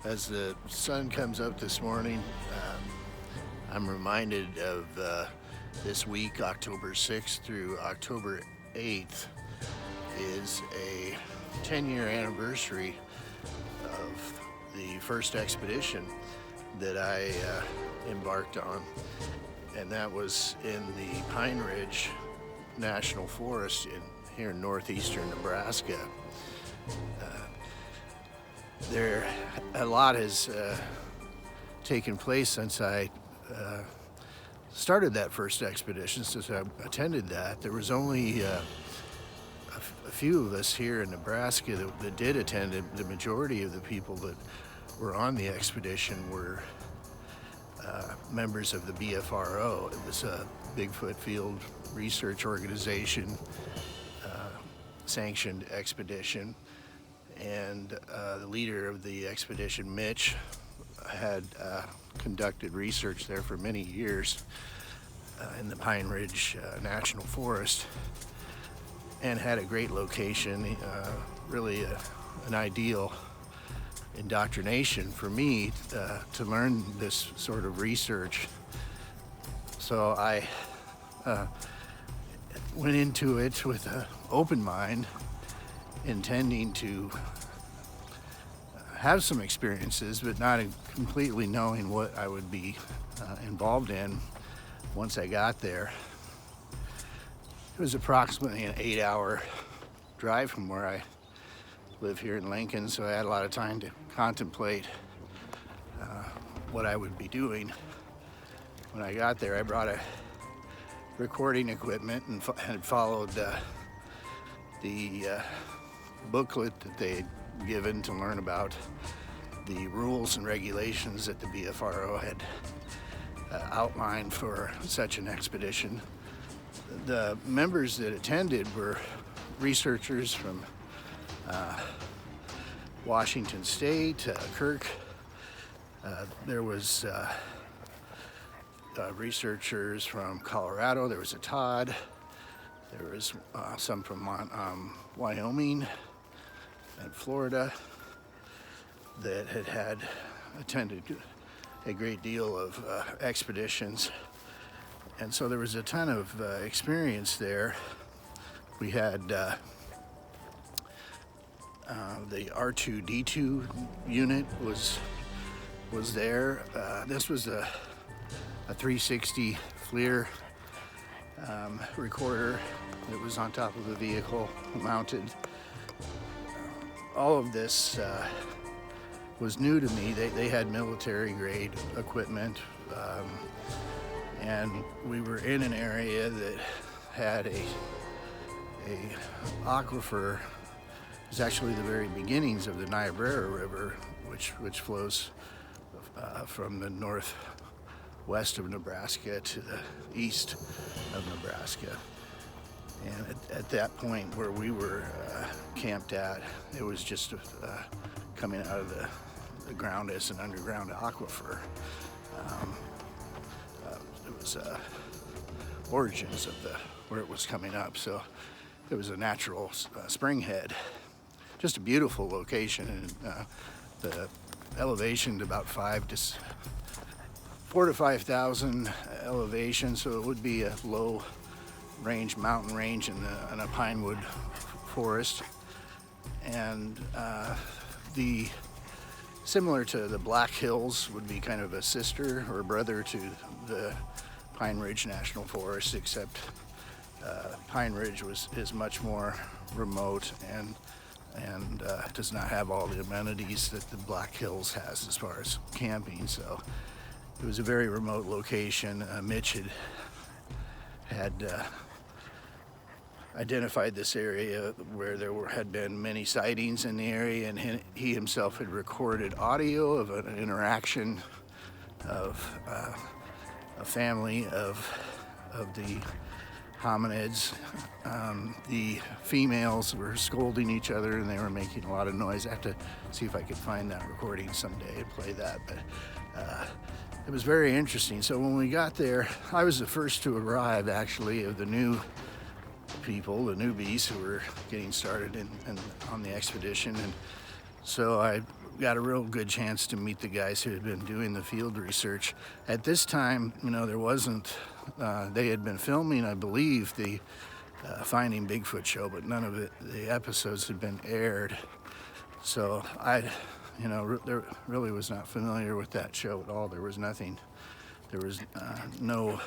As the sun comes up this morning, I'm reminded of this week, October 6th through October 8th, is a 10-year anniversary of the first expedition that I embarked on, and that was in the Pine Ridge National Forest here in northeastern Nebraska. A lot has taken place since I started that first expedition, since I attended that. There was only a few of us here in Nebraska that did attend it. The majority of the people that were on the expedition were members of the BFRO. It was a Bigfoot Field Research Organization sanctioned expedition. And the leader of the expedition, Mitch, had conducted research there for many years in the Pine Ridge National Forest, and had a great location, really an ideal indoctrination for me to learn this sort of research. So I went into it with an open mind, intending to have some experiences, but not completely knowing what I would be involved in once I got there. It was approximately an 8-hour drive from where I live here in Lincoln, so I had a lot of time to contemplate what I would be doing. When I got there, I brought a recording equipment and had followed the booklet that they had given to learn about the rules and regulations that the BFRO had outlined for such an expedition. The members that attended were researchers from Washington State, Kirk. There was researchers from Colorado. There was a Todd. There was some from Wyoming and Florida that had attended a great deal of expeditions. And so there was a ton of experience there. We had the R2D2 unit was there. This was a 360 FLIR recorder that was on top of the vehicle mounted. All of this was new to me. They had military grade equipment, and we were in an area that had a aquifer. It was actually the very beginnings of the Niobrara River, which flows from the northwest of Nebraska to the east of Nebraska. And at that point where we were camped at, it was just coming out of the ground as an underground aquifer. It was origins of where it was coming up. So it was a natural spring head. Just a beautiful location, and the elevation to about 4,000 to 5,000 elevation. So it would be a low range, mountain range in a pinewood forest, and similar to the Black Hills would be kind of a sister or brother to the Pine Ridge National Forest, except Pine Ridge is much more remote and does not have all the amenities that the Black Hills has as far as camping. So it was a very remote location. Mitch had identified this area where there had been many sightings in the area, and he himself had recorded audio of an interaction of a family of the hominids. The females were scolding each other, and they were making a lot of noise. I have to see if I could find that recording someday and play that, but it was very interesting. So when we got there, I was the first to arrive, actually, of the new people, the newbies who were getting started on the expedition. And So I got a real good chance to meet the guys who had been doing the field research. At this time, there wasn't, they had been filming, I believe, the Finding Bigfoot show, but none of the episodes had been aired. So I, there really was not familiar with that show at all. There was nothing, there was no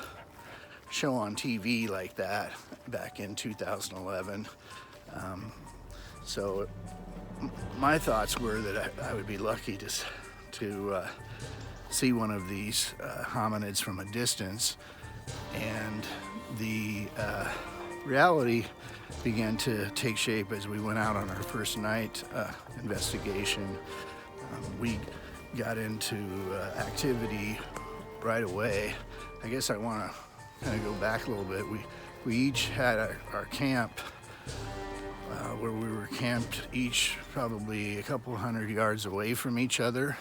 show on TV like that back in 2011. So my thoughts were that I would be lucky to see one of these hominids from a distance, and the reality began to take shape as we went out on our first night investigation. We got into activity right away. I guess I want to kind of go back a little bit. We each had our camp where we were camped each probably a couple hundred yards away from each other.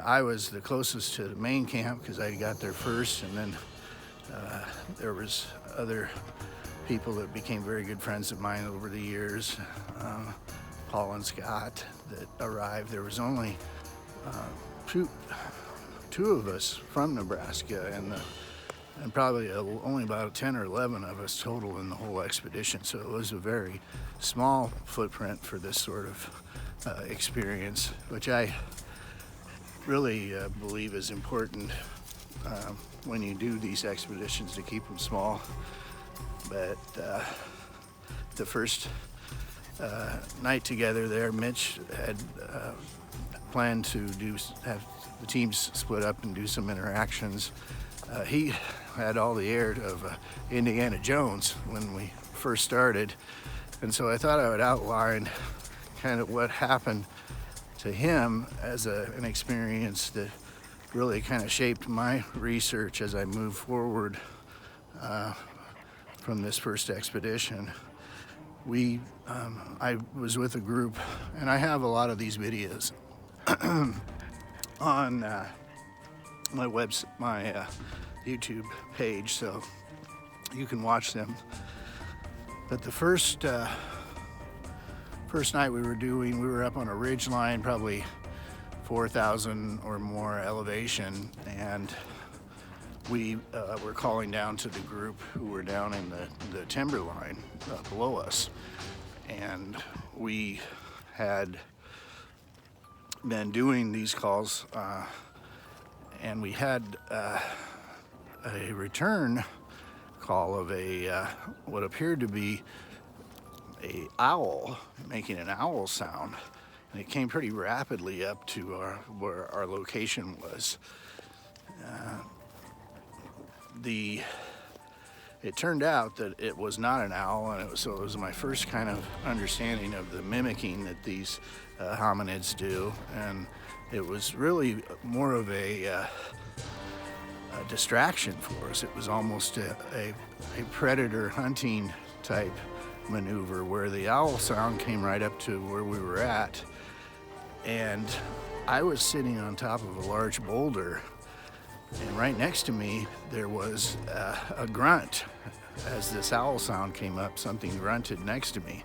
I was the closest to the main camp because I got there first, and then there was other people that became very good friends of mine over the years, Paul and Scott, that arrived. There was only two of us from Nebraska, and probably only about 10 or 11 of us total in the whole expedition. So it was a very small footprint for this sort of experience, which I really believe is important when you do these expeditions, to keep them small. But the first night together there, Mitch had planned to have the teams split up and do some interactions. He had all the air of Indiana Jones when we first started, and so I thought I would outline kind of what happened to him as an experience that really kind of shaped my research as I moved forward from this first expedition. I was with a group, and I have a lot of these videos on my YouTube page, so you can watch them. But the first night we were up on a ridge line, probably 4,000 or more elevation, and we were calling down to the group who were down in the timber line below us. And we had been doing these calls, and we had a return call of what appeared to be a owl making an owl sound, and it came pretty rapidly up to where our location was. It turned out that it was not an owl, and so it was my first kind of understanding of the mimicking that these hominids do, and it was really more of a distraction for us. It was almost a predator hunting type maneuver, where the owl sound came right up to where we were at, and I was sitting on top of a large boulder, and right next to me there was a grunt. As this owl sound came up, something grunted next to me.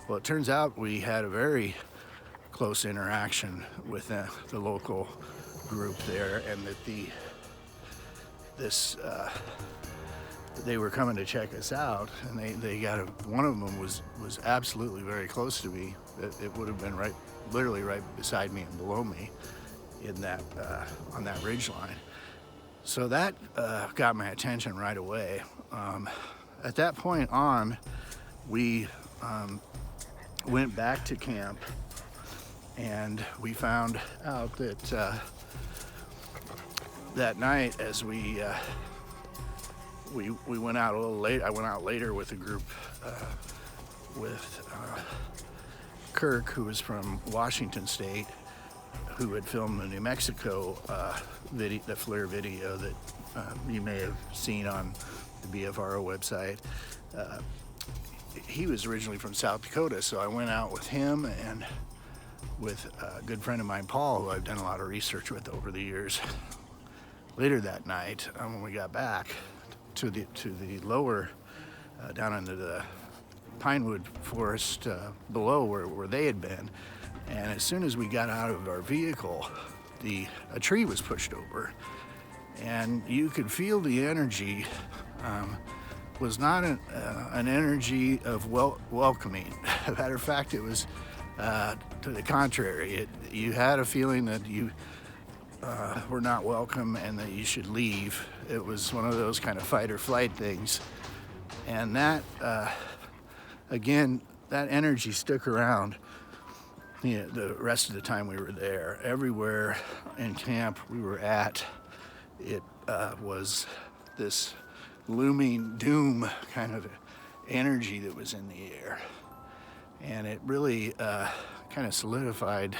Well, it turns out we had a very close interaction with the local group there, and that they were coming to check us out, and they got one of them was absolutely very close to me. It would have been literally right beside me and below me in that on that ridge line. So that got my attention right away. At that point on, we went back to camp, and we found out that that night, as we went out a little late. I went out later with a group with Kirk, who was from Washington State, who had filmed the New Mexico video, the FLIR video that you may have seen on the BFRO website. He was originally from South Dakota, so I went out with him and with a good friend of mine, Paul, who I've done a lot of research with over the years. Later that night, when we got back to the lower, down into the pinewood forest below where they had been, And as soon as we got out of our vehicle, a tree was pushed over, and you could feel the energy was not an energy of welcoming. As a matter of fact, it was to the contrary. You had a feeling that you were not welcome and that you should leave. It was one of those kind of fight or flight things. And that, again, that energy stuck around the rest of the time we were there. Everywhere in camp we were at, it was this looming doom kind of energy that was in the air. And it really kind of solidified.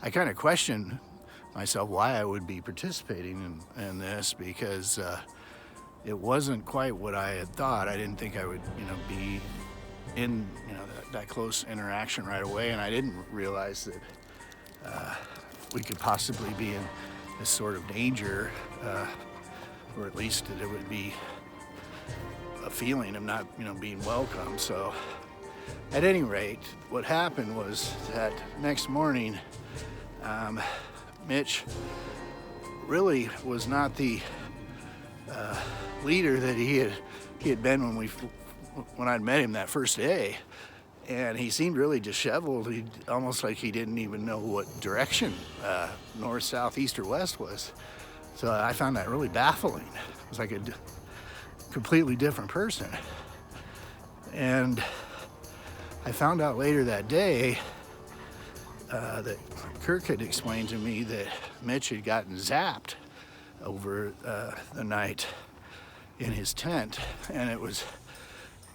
I kind of questioned myself why I would be participating in this, because it wasn't quite what I had thought. I didn't think I would, be in, that close interaction right away, and I didn't realize that we could possibly be in this sort of danger, or at least that it would be a feeling of not, being welcome. So, at any rate, what happened was that next morning, Mitch really was not the leader that he had been when I'd met him that first day, and he seemed really disheveled. Almost like he didn't even know what direction north, south, east, or west was. So I found that really baffling. It was like a completely different person. And I found out later that day that Kirk had explained to me that Mitch had gotten zapped over the night in his tent, and it was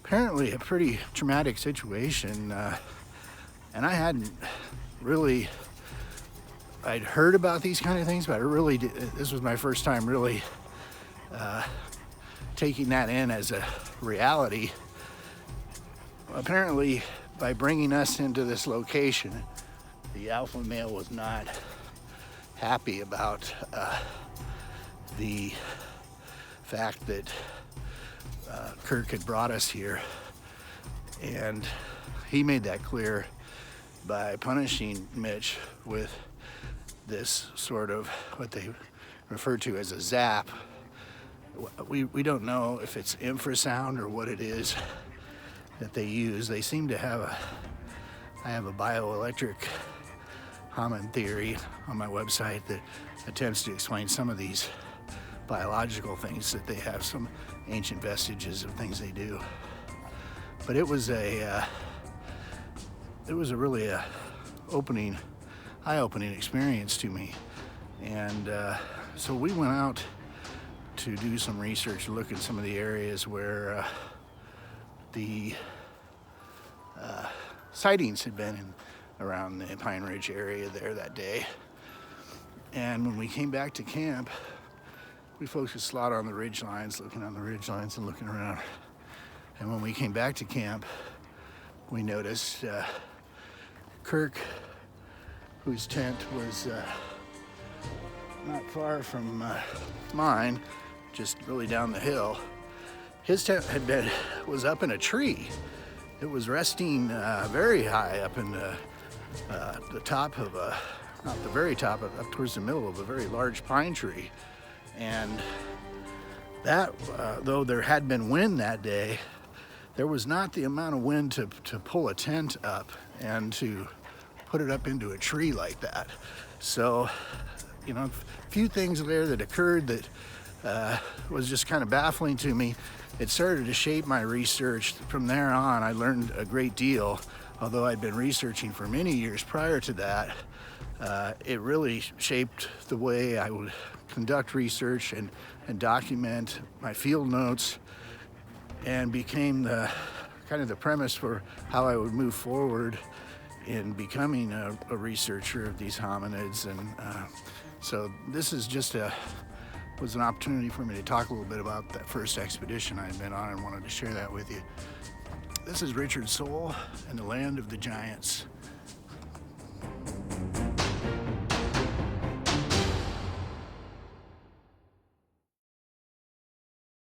apparently a pretty traumatic situation, and I hadn't really, I'd heard about these kind of things, but this was my first time really taking that in as a reality. Apparently, by bringing us into this location, the alpha male was not happy about the fact that Kirk had brought us here, and he made that clear by punishing Mitch with this sort of what they refer to as a zap. We don't know if it's infrasound or what it is that they use. They seem to have I have a bioelectric hominin theory on my website that attempts to explain some of these biological things, that they have some ancient vestiges of things they do. But it was a really eye-opening experience to me. And so we went out to do some research, look at some of the areas where the sightings had been around the Pine Ridge area there that day. And when we came back to camp, we focused a lot on the ridge lines, looking on the ridge lines and looking around. And when we came back to camp, we noticed Kirk, whose tent was not far from mine, just really down the hill. His tent was up in a tree. It was resting very high up in the top of not the very top, up towards the middle of a very large pine tree. And that, though there had been wind that day, there was not the amount of wind to pull a tent up and to put it up into a tree like that. So, a few things there that occurred that was just kind of baffling to me. It started to shape my research. From there on, I learned a great deal. Although I'd been researching for many years prior to that, it really shaped the way I would conduct research and document my field notes, and became the premise for how I would move forward in becoming a researcher of these hominids. And so this is was an opportunity for me to talk a little bit about that first expedition I'd been on, and wanted to share that with you. This is Richard Soule and the Land of the Giants.